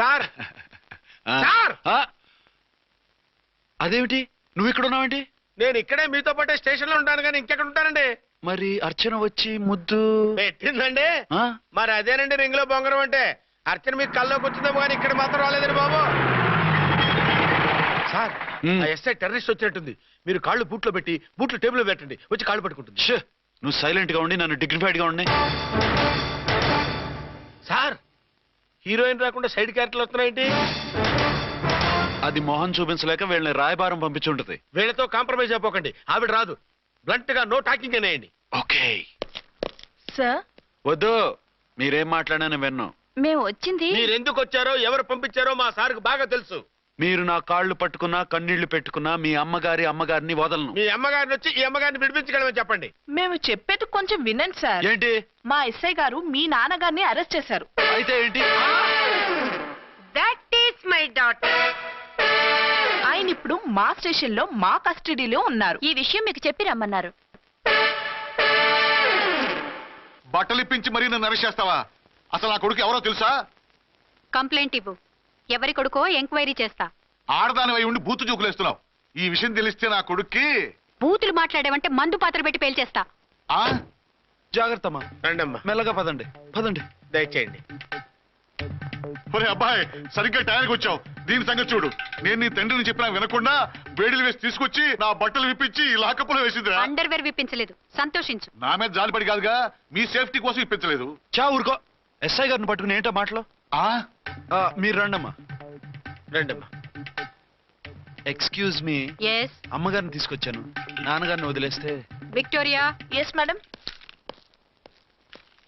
Sir sir అదేమిటి నువ్వు ఇక్కడ ఉన్నావేంటి? నేను ఇక్కడే మీతో పాటే స్టేషన్ లో ఉంటాను కానీ ఇంకెక్కడ ఉంటానండి. మరి అర్చన వచ్చి ముద్దు పెట్టిందండి. మరి అదేనండి రింగ్ లో బొంగరం అంటే. అర్చన మీకు కల్లోకి వచ్చిందేమో కానీ ఇక్కడ మాత్రం రాలేదండి బాబు. సార్ ఎస్ఐ టెర్రరిస్ట్ వచ్చినట్టుంది. మీరు కాళ్ళు బూట్లో పెట్టి బూట్లు టేబుల్ పెట్టండి, వచ్చి కాళ్ళు పట్టుకుంటుంది. నువ్వు సైలెంట్ గా ఉండి నన్ను డిగ్నిఫైడ్ గా ఉండి. సార్ హీరోయిన్ రాకుండా సైడ్ క్యారెక్టర్లు వస్తున్నాయేంటి? అది మొహం చూపించలేక వీళ్ళని రాయబారం పంపించుంటది. వీళ్ళతో కాంప్రమైజ్ అయిపోకండి. ఆవిడ రాదు. బ్లంట్ గా నో టాకింగ్ అనేయండి. Okay sir. వద్దు, మీరేం మాట్లాడానని విన్ను. మేము వచ్చింది మీరెందుకు వచ్చారో ఎవరు పంపించారో మా సార్కు బాగా తెలుసు. మీరు నా కాళ్ళు పట్టుకున్నా కన్నీళ్లు పెట్టుకున్నా మీ అమ్మగారిని వదలను. మీ అమ్మగారిని వచ్చి ఈ అమ్మగారిని విడిపించగలమని చెప్పండి. మేము చెప్పేది కొంచెం వినండి సార్. ఏంటి? మా ఎస్ఐ గారు మీ నాన్నగారిని అరెస్ట్ చేశారు. అయితే ఏంటి? That is my daughter. ఆయన ఇప్పుడు మా స్టేషన్ లో మా కస్టడీలో ఉన్నారు. ఈ విషయం మీకు చెప్పి రమ్మన్నారు. బట్టలు ఇప్పించి మరీ నన్ను అరెస్ట్ చేస్తావా? అసలు నా కొడుకు ఎవరో తెలుసా? కంప్లైంట్ ఇవ్వు. ఎవరి కొడుకో ఎంక్వైరీ చేస్తా. ఆడదాని అయి ఉండి బూతు చూకులేస్తున్నావు. ఈ విషయం తెలిస్తే నా కొడుక్కి బూతులు మాట్లాడేవంటే మందు పాత్ర పెట్టి పేల్చేస్తా. జాగ్రత్తమ్మా. రండమ్మా. మెల్లగా పదండి పదండి. దయచేయండి. ఒరే అబ్బాయి, సరిగ్గా టైంకి వచ్చావు. దీని సంగతి చూడు. నేను నీ తండ్రిని చెప్పినా వినకుండా బేడీలు వేసి తీసుకొచ్చి నా బట్టలు విప్పించి లాకప్పులో వేసిందిరా. అండర్వేర్ విప్పించలేదు, సంతోషించు. నా మీద జాలిపడి కాదుగా, మీ సేఫ్టీ కోసం ఇప్పించలేదు. చా ఊరుకో. ఎస్ఐ గారిని పట్టుకుని ఏంటో మాటలు. మీరు రండమ్మా. రండమ్మా. Excuse me. ఎస్. అమ్మగారిని తీసుకొచ్చాను. నాన్నగారిని వదిలేస్తే. Victoria. Yes madam.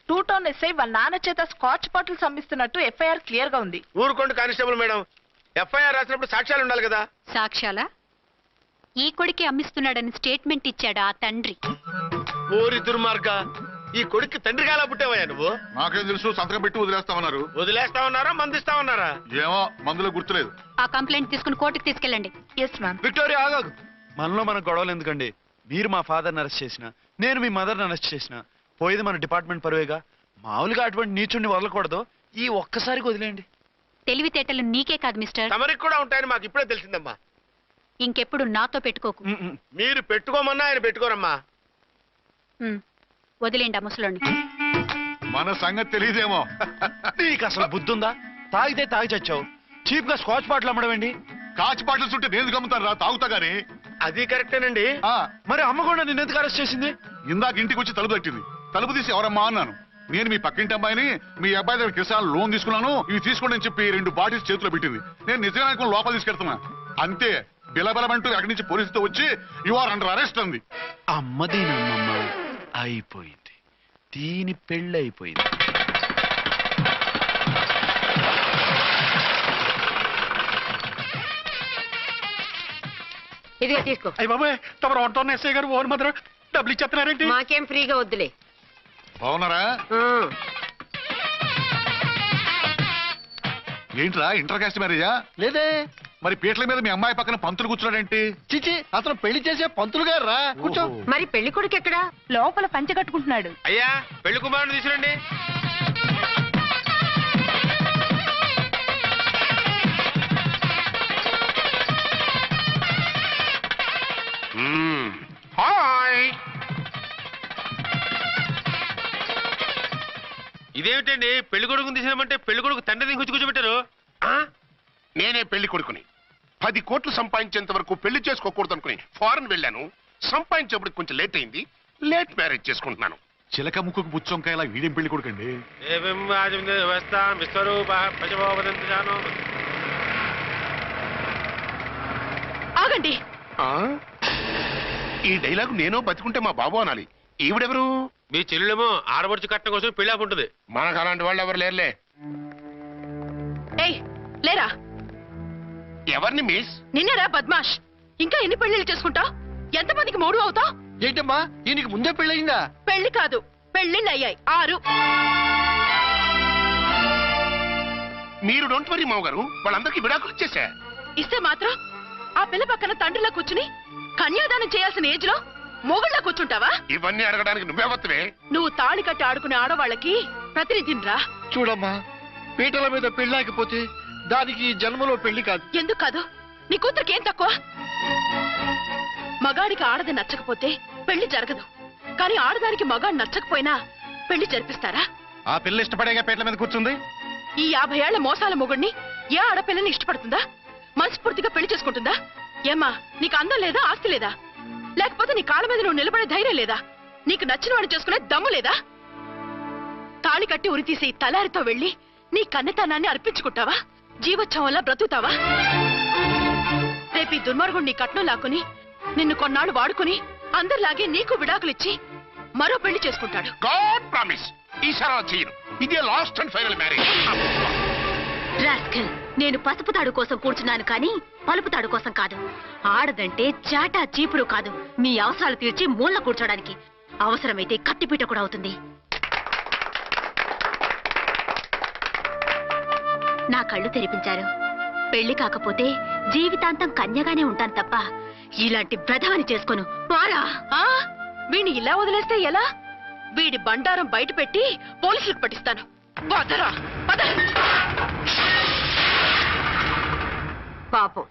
2 town SI వాళ్ళ నాన్న చేత స్కాచ్ బాటిల్స్ అమ్మిస్తున్నట్టు ఎఫ్ఐఆర్ క్లియర్ గా ఉంది. ఊరుకోండి కానిస్టేబుల్ మేడం. ఎఫ్ఐఆర్ రాసినప్పుడు సాక్ష్యాలు ఉండాలి కదా. సాక్ష్యాలా? ఈ కొడుకే అమ్మిస్తున్నాడని స్టేట్మెంట్ ఇచ్చాడు ఆ తండ్రి. ఊరి దుర్మార్గ. ఈ కొడుక్కి తండ్రిగా ఎలా పుట్టావయ్యా నువ్వు? నాకేం తెలుసు, సంతకం పెట్టి వదిలేస్తామన్నారు. వదిలేస్తామన్నారా మందిస్తామన్నారా? ఏమో, మందులో గుర్తులేదు. ఆ కంప్లైంట్ తీసుకుని కోర్టుకు తీసుకెళ్ళండి. Yes ma'am. విక్టోరియా ఆగాగు. మనలో మన గొడవలు ఎందుకండి? మీరు మా ఫాదర్ని అరెస్ట్ చేసిన, నేను మీ మదర్ని అరెస్ట్ చేసిన, పోయేది మన డిపార్ట్మెంట్ పరువేగా. మామూలుగా అటువంటి నీచుడిని వదలకూడదు. ఈ ఒక్కసారికి వదిలేయండి. తెలివితేటలు నీకే కాదు మిస్టర్, తమరికి కూడా ఉంటాయని మాకు ఇప్పుడే తెలిసిందమ్మా. ఇంకెప్పుడు నాతో పెట్టుకోకు. మీరు పెట్టుకోమన్నా ఆయన పెట్టుకోరమ్మా. వదిలేండి ఆ ముసలోని. మన సంగతి తెలియదేమో. నీకు అసలు బుద్ధుందా? తాగితే తాగి చచ్చావు. చీప్ గా స్కాచ్ బాటిల్ అమ్మడమేంటి? కాచి బాటిల్స్ ఉంటే నేను గమ్ముతాను రా, తాగుతా గానీ. అది కరెక్టేనండి. మరి అమ్మ కూడా నిన్ను ఎందుకు అరెస్ట్ చేసింది? ఇందాక ఇంటికి వచ్చి తలుపు తట్టింది. తలుపు తీసి ఎవరమ్మా అన్నాను. నేను మీ పక్కింటి అమ్మాయిని, మీ అబ్బాయి దగ్గర కిసాన్ లోన్ తీసుకున్నాను, ఇవి తీసుకోండి అని చెప్పి 2 బాటిల్స్ చేతిలో పెట్టింది. నేను నిజంగా అనుకుని లోపల తీసుకెళ్తున్నా. అంతే, బిలబలమంటూ అక్కడి నుంచి పోలీసుతో వచ్చి యు ఆర్ అండర్ అరెస్ట్ అంది. అమ్మదీనమ్మమ్మ అయిపోయింది. దీని పెళ్ళి అయిపోయింది. ఇదిగా తీసుకో. అయ్య బాబాయ్, తమరు 1 టౌన్ ఎస్ఐ గారు ఓన్ మాత్రం డబ్బులు ఇచ్చేస్తున్నారేంటి? మాకేం ఫ్రీగా వద్దులే. బాగున్నారా? ఏంట్రా, ఇంటర్ కాస్ట్ మ్యారేజా? లేదే. మరి పీటల మీద మీ అమ్మాయి పక్కన పంతులు కూర్చున్నాడేంటి? చిచి, అతను పెళ్లి చేసే పంతులు గారు రా. కూర్చో. మరి పెళ్లి కొడుకు ఎక్కడా? లోపల పంచె కట్టుకుంటున్నాడు. అయ్యా, పెళ్లి కుమారుని తీసుకురండి. హాయ్. ఇదేమిటండి, పెళ్లి కొడుకుని తీసినామంటే పెళ్లి కొడుకు తండ్రి దించి కూర్చోబెట్టారు. నేనే పెళ్లి కొడుకుని. 10 కోట్లు సంపాదించేంత వరకు పెళ్లి చేసుకోకూడదు అనుకుని ఫారెన్ వెళ్ళాను. సంపాదించేప్పుడు కొంచెం లేట్ అయింది. లేట్ మ్యారేజ్ చేసుకుంటున్నాను. చిలక ముక్కుకు బుచ్చొంకాయలా వీడేం పెళ్లి కొడుకండి? ఆగండి. ఈ డైలాగ్ నేనో బతికుంటే మా బాబు అనాలి. ఈవిడెవరు? మీ చెల్లెమో ఆడబడుచు కట్టడం కోసం పెళ్లి ఆపుంటుంది. మనకు అలాంటి వాళ్ళు ఎవరు లేరులే. ఏయ్ లేరా. ఎవరిని మిస్? నిన్నరా బద్మాష్. ఇంకా ఎన్ని పెళ్లిళ్ళు చేసుకుంటావు? ఎంతమందికి మూడు అవుతావు? ఏంటమ్మా, ఈయనకి ముందే పెళ్ళయిందా? పెళ్లి కాదు, పెళ్లిళ్ళు అయ్యాయి 6. మీరు డోంట్ వరీ మావ గారు, వాళ్ళందరికీ విడాకులు ఇచ్చేసా. ఇస్తే మాత్రం ఆ పిల్ల పక్కన తండ్రిలా కూర్చుని కన్యాదానం చేయాల్సిన ఏజ్ లో మొగుళ్ళ కూర్చుంటావా? ఇవన్నీ అడగడానికి నువ్వే వత్తవే. నువ్వు తాళి కట్టి ఆడుకునే ఆడవాళ్ళకి ప్రతినిధినిరా. చూడమ్మా, పీటల మీద పెళ్ళాకపోతే దానికి ఈ జన్మలో పెళ్లి కాదు. ఎందుకు కాదు? నీ కూతురికి ఏం తక్కువ? మగాడికి ఆడది నచ్చకపోతే పెళ్లి జరగదు, కానీ ఆడదానికి మగాడు నచ్చకపోయినా పెళ్లి జరిపిస్తారా? ఆ పిల్ల ఇష్టపడేగా పేట్ల మీద కూర్చుంది. ఈ 50 ఏళ్ల మోసాల మొగుడిని ఏ ఆడపిల్లని ఇష్టపడుతుందా? మనస్ఫూర్తిగా పెళ్లి చేసుకుంటుందా? ఏమ్మా, నీకు అందం లేదా, ఆస్తి లేదా? లేకపోతే నీ కాళ్ళ మీద నువ్వు నిలబడే ధైర్యం లేదా? నీకు నచ్చిన వాడిని చేసుకునే దమ్ము లేదా? తాళి కట్టి ఉరితీసి తలారితో వెళ్లి నీ కన్నెతనాన్ని అర్పించుకుంటావా? జీవోత్సవం వల్ల బ్రతుకుతావా? రేపు ఈ దుర్మార్గుడు నీ కట్నం లాక్కుని నిన్ను కొన్నాళ్ళు వాడుకుని అందరిలాగే నీకు విడాకులిచ్చి మరో పెళ్లి చేసుకుంటాడు. గాడ్ ప్రామిస్, ఈసారి అలా చేయను. ఇదే last and final marriage. Rascal, నేను పసుపు తాడు కోసం కూర్చున్నాను కానీ పలుపు తాడు కోసం కాదు. ఆడదంటే చాటా చీపురు కాదు, మీ అవసరాలు తీర్చి మూల కూర్చోడానికి. అవసరమైతే కత్తిపీట కూడా అవుతుంది. నా కళ్ళు తెరిపించారు. పెళ్లి కాకపోతే జీవితాంతం కన్యగానే ఉంటాను తప్ప ఇలాంటి బ్రధవని చేసుకోను. పోరా! వీడిని ఇలా వదిలేస్తే ఎలా? వీడి బండారం బయట పెట్టి పోలీసులకు పట్టిస్తాను. వదరా, పద. పాపం,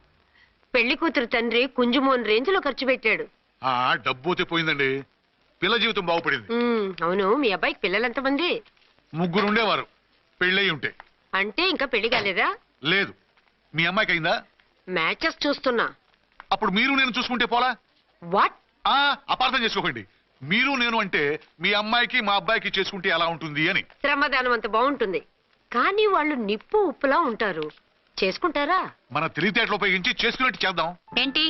పెళ్లి కూతురు తండ్రి కుంజుమోన్ రేంజ్ లో ఖర్చు పెట్టాడు. ఆ డబ్బు పోయిందండి. పిల్ల జీవితం బాగుపడింది. అవును, మీ అబ్బాయికి పిల్లలెంతమంది? 3 ఉండేవారు. పెళ్ళయి ఉంటే. అంటే ఇంకా పెళ్లి కాలేదా? లేదు. మీ అమ్మాయికి అయిందా? మ్యాచెస్ చూస్తున్నా. అప్పుడు మీరు నేను చూసుకుంటే పోలా? వాట్? అపార్థం చేసుకోకండి. మీరు నేను అంటే మీ అమ్మాయికి మా అబ్బాయికి చేసుకుంటే ఎలా ఉంటుంది అని. శ్రమదానం అంత బాగుంటుంది, కానీ వాళ్ళు నిప్పు ఉప్పులా ఉంటారు. చేసుకుంటారా? మన తెలివితేటలు ఉపయోగించి చేసుకున్నట్టు చేద్దాం. ఏంటి?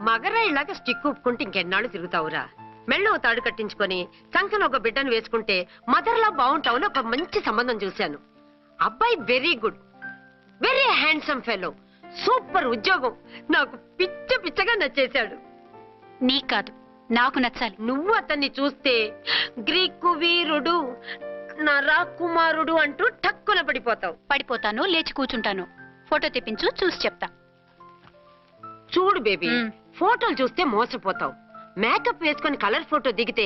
మగరాయిలాగా స్టిక్ ఉప్పుకుంటే ఇంకెన్నాళ్ళు తిరుగుతావురా? మెళ్ళో తాడు కట్టించుకొని సంఖ్యలో ఒక బిడ్డను వేసుకుంటే మదర్లా బాగుంటావుని ఒక మంచి సంబంధం చూశాను. అబ్బాయి very good, very handsome fellow, super ఉద్యోగం. నాకు పిచ్చగా నచ్చేశాడు. నీకు కాదు, నాకు నచ్చాలి. నువ్వు అతన్ని చూస్తే గ్రీకు వీరుడు, నా రాకుమారుడు అంటూ టక్కున పడిపోతావు. పడిపోతాను, లేచి కూర్చుంటాను. ఫోటో తెప్పించు, చూసి చెప్తా. చూడు బేబీ, ఫోటోలు చూస్తే మోసపోతావు. మేకప్ వేసుకొని కలర్ ఫోటో దిగితే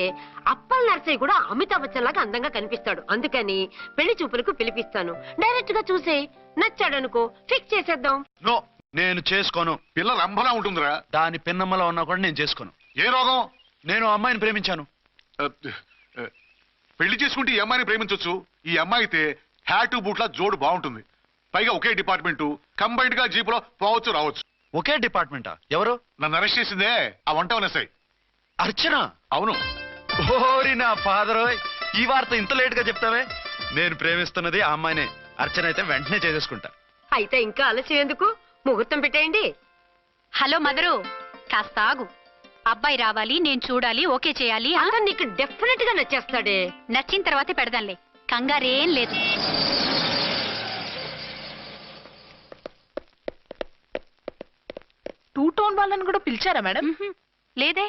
అప్పల్ నర్సయ్య కూడా అమితాబ్ బచ్చన్ లాగా అందంగా కనిపిస్తాడు. అందుకని పెళ్లి చూపులకు పిలిపిస్తాను. డైరెక్ట్ గా చూసే నచ్చాడనుకో, ఫిక్స్ చేసేద్దాం. నో, నేను చేసుకోను. పిల్ల రంభలా ఉంటుందిరా. దాని పిన్నమ్మలో ఉన్నా కూడా నేను చేసుకోను. ఏ రోగం? నేను అమ్మాయిని ప్రేమించాను. పెళ్లి చేసుకుంటే ఈ అమ్మాయిని ప్రేమించవచ్చు. ఈ అమ్మాయి అయితే హ్యాటు బూట్ల జోడు బాగుంటుంది. పైగా ఒకే డిపార్ట్మెంట్, కంబైన్డ్ గా జీపులో పోవచ్చు రావచ్చు. ఒకే డిపార్ట్మెంటా? ఎవరు? నన్ను అరెస్ట్ చేసిందే ఆ వంటవనసాయి. అర్చన? అవును. ఓరి నా ఫాదర్, ఈ వార్త ఇంత లేట్ గా చెప్తావే. నేను ప్రేమిస్తున్నది ఆ అమ్మాయినే. అర్చన అయితే వెంటనే చేసేసుకుంటా. అయితే ఇంకా ఆలస్యం ఎందుకు? ముహూర్తం పెట్టేయండి. హలో మదరు, కాస్త ఆగు. అబ్బాయి రావాలి, నేను చూడాలి, ఓకే చేయాలి. అతను నీకు డెఫినెట్ గా నచ్చేస్తాడే. నచ్చిన తర్వాతే పెడదాంలే, కంగారేం లేదు. టూ టోన్ వాళ్ళని కూడా పిలిచారా మేడం? లేదే.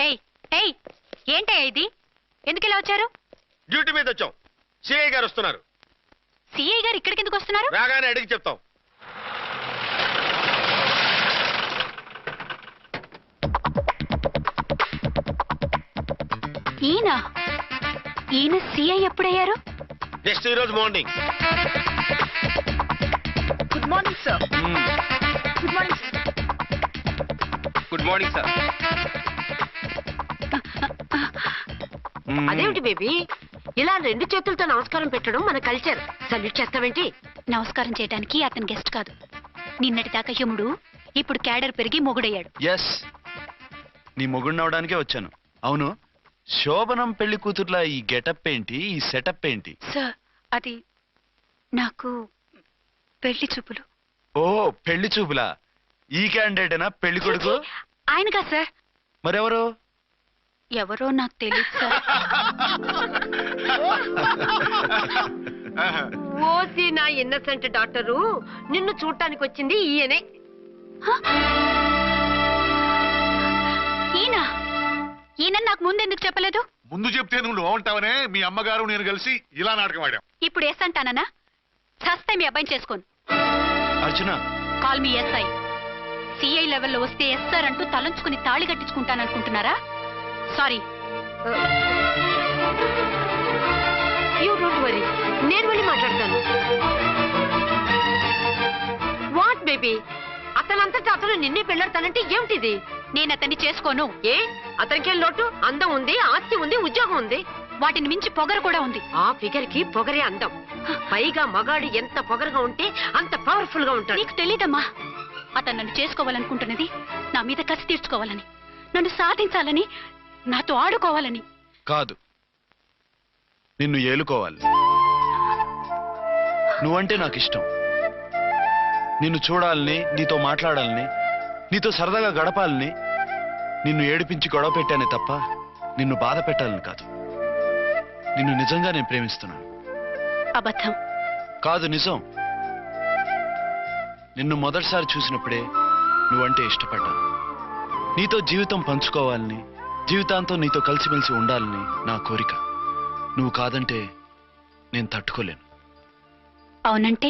ఏయ్ ఏయ్, ఏంటయ్యా ఇది? ఎందుకు ఇలా వచ్చారు? డ్యూటీ మీద వచ్చాం. సిఐ గారు వస్తున్నారు. సిఐ గారు ఇక్కడికి ఎందుకు వస్తున్నారు? రాగానే అడిగి చెప్తాం. ఈయన సిఐ ఎప్పుడయ్యారు? నెక్స్ట్ ఈ రోజు morning. Good morning sir. Good morning sir. Good morning sir. అదేమిటి బేబీ, ఇలా 2 చేతులతో నమస్కారం పెట్టడం మన కల్చర్. సల్యూట్ చేస్తావేంటి? నమస్కారం చేయడానికి అతను గెస్ట్ కాదు. నిన్నటి దాకా యముడు, ఇప్పుడు క్యాడర్ పెరిగి మొగుడయ్యాడు. ఎస్, నీ మొగుడినవడానికే వచ్చాను. అవును, శోభనం పెళ్లి కూతుర్లా ఈ గెటప్ ఏంటి, ఈ సెటప్ ఏంటి? సార్, అది నాకు పెళ్లి చూపులు. ఓ, పెళ్లి చూపులా? ఈ క్యాండిడేటేనా పెళ్లి కొడుకు? ఆయనగా సార్. మరెవరు? ఎవరో నాకు తెలియదు సార్. ఓసి నా ఇన్నసెంట్ డాక్టరు, నిన్ను చూడటానికి వచ్చింది ఈయనే. ఈయన నాకు ముందెందుకు చెప్పలేదు? ముందు చెప్తే నువ్వు బాగుంటావనే మీ అమ్మగారు నేను కలిసి ఇలా నాటకం ఆడాం. ఇప్పుడు ఎస్ అంటానా? చస్తే మీ అబ్బాయిని చేసుకోను. అర్చన, కాల్ మీ ఎస్ఐ. సిఐ లెవెల్లో వస్తే ఎస్ఆర్ అంటూ తలంచుకుని తాళి కట్టించుకుంటాననుకుంటున్నారా? సారీ. యూ డోంట్ వరీ, నేను వెళ్ళి మాట్లాడతాను. బేబీ అతనంతటా అతను నిన్నే పెళ్ళాడతానంటే ఏమిటిది? నేను అతన్ని చేసుకోను. ఏ అతనికేం లోటు? అందం ఉంది, ఆస్తి ఉంది, ఉద్యోగం ఉంది. వాటిని మించి పొగరు కూడా ఉంది. ఆ ఫిగర్ కి పొగరే అందం. పైగా మగాడు ఎంత పొగరుగా ఉంటే అంత పవర్ఫుల్ గా ఉంటాడు. నీకు తెలీదమ్మా, అతను నన్ను చేసుకోవాలనుకుంటున్నది నా మీద కసి తీర్చుకోవాలని, నన్ను సాధించాలని, నాతో ఆడుకోవాలని కాదు, నిన్ను ఏలుకోవాలి. నువ్వంటే నాకు ఇష్టం. నిన్ను చూడాలని, నీతో మాట్లాడాలని, నీతో సరదాగా గడపాలని, నిన్ను ఏడిపించి గొడవ పెట్టానే తప్ప నిన్ను బాధ పెట్టాలని కాదు. నిన్ను నిజంగా నేను ప్రేమిస్తున్నాను. అబద్ధం. కాదు, నిజం. నిన్ను మొదటిసారి చూసినప్పుడే నువ్వంటే ఇష్టపడ్డాను. నీతో జీవితం పంచుకోవాలని, జీవితాంతం నీతో కలిసిమెలిసి ఉండాలని నా కోరిక. నువ్వు కాదంటే నేను తట్టుకోలేను. అవునంటే